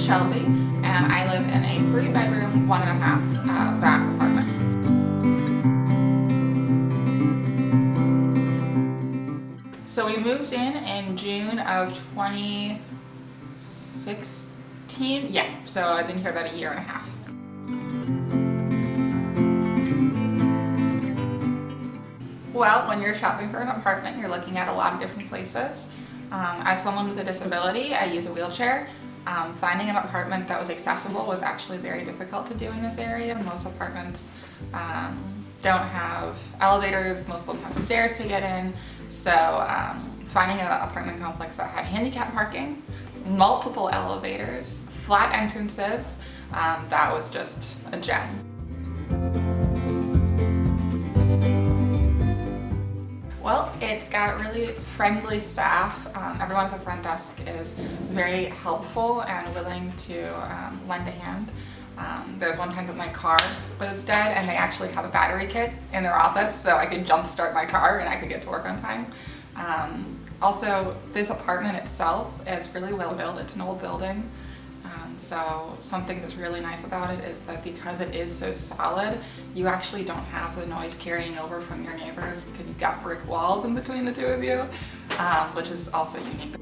Shelby, and I live in a 3-bedroom, 1.5 bath apartment. So we moved in June of 2016. Yeah, so I've been here about 1.5 years. Well, when you're shopping for an apartment, you're looking at a lot of different places. As someone with a disability, I use a wheelchair. Finding an apartment that was accessible was actually very difficult to do in this area. Most apartments don't have elevators, most of them have stairs to get in. So finding an apartment complex that had handicap parking, multiple elevators, flat entrances, that was just a gem. Well, it's got really friendly staff. Everyone at the front desk is very helpful and willing to lend a hand. There's one time that my car was dead and they actually have a battery kit in their office so I could jump start my car and I could get to work on time. Also, this apartment itself is really well built. It's an old building. So something that's really nice about it is that because it is so solid, you actually don't have the noise carrying over from your neighbors because you've got brick walls in between the two of you, which is also unique.